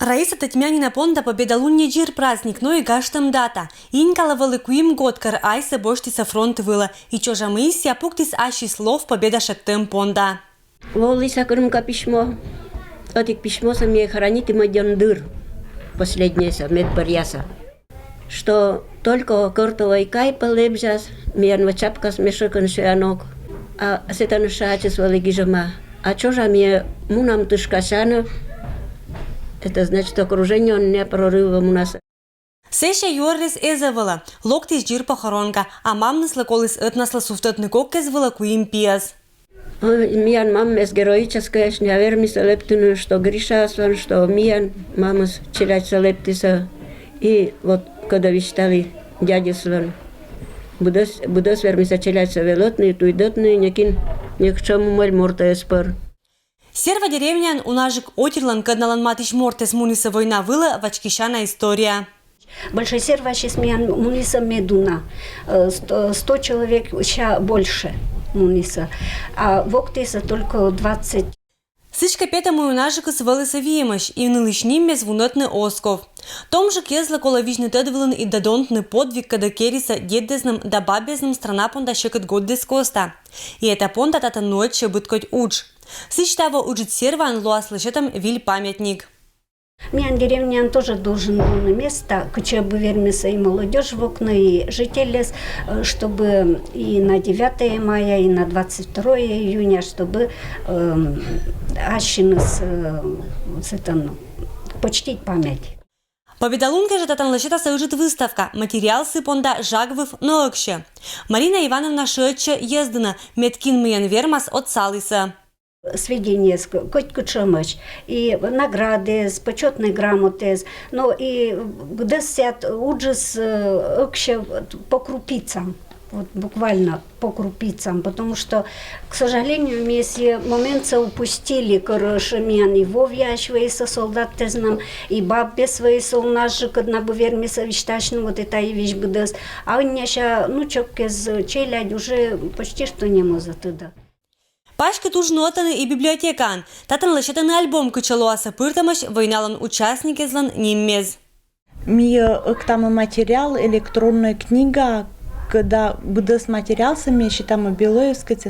Раиса Татьмянина понда победалунне джир праздник, но и гаштам дата. Инкала великуим год кар айса боштиса фронт выла. И чожа мыся пуктис аши слов победа шаттым понда. Волиса крымка письмо. Отик письмо мне хранит и мадяндыр. Последнее мед барьяса. Что только кортовой кай полебжас, миян вачапка смешекан шианок. А сетан шачес валигижама. А чожа мне мунам тышкашана. Это значит, окружение он не прорывом у нас. Сеша юррис эзавала, локтис джир похоронка, а мамнысла колыс этнасла суфтотны коккез великуим пиас. Миян маммес героическая, не авермиса лептину, что Гриша, что миян мамус челяться лептиса. И вот когда вистали дяди слон, будос вермиса челяться велотный, туйдотный, некин, некчему маль морта эспор. Серва деревнян унажик отирлан кадналан матиш мортес муниса война выла вачкишана история. Большой серва сейчас муниса медуна. 100 человек, сейчас больше муниса. А воктеса только 20. Сычка петому унажика свалися виемаш и нылышним без вунотны осков. Том же кезла коловичный тедвилан и дадонтный подвиг, когда кериса деддезным да бабезным страна понда щекот год дес коста. И это понда тата ночь быткоть уч. Сыч того учит серван луа слышетом виль памятник. Миян деревня тоже должен был на место, куча бы вермиса и молодежь в окна, и жители, чтобы и на 9 мая, и на 22 июня, чтобы почтить память. Победалунка же татан лышета союжит выставка, материал сыпонда жагвыв ноокще. Марина Ивановна Шетча ездана, меткин миян вермас от салиса. Сведения, хоть кучамыч, и награды, почетные грамоты, но и где сят уджис по крупицам, вот буквально по крупицам, потому что, к сожалению, если момент упустили, короче, миян и вовьяшвые со солдатезном, и бабе свои солнажик, одна бы вермиса виштачну, вот это и вещь бдес, а у меня ща, ну, чок из челядь уже почти что не может туда. Пашка туж нотаны и библиотекан. Татан лышетаны альбом кычалуаса пыртамаш войналан участники злан ниммез. Там материал, электронная книга, когда будут материал сами, считаем Белоевская,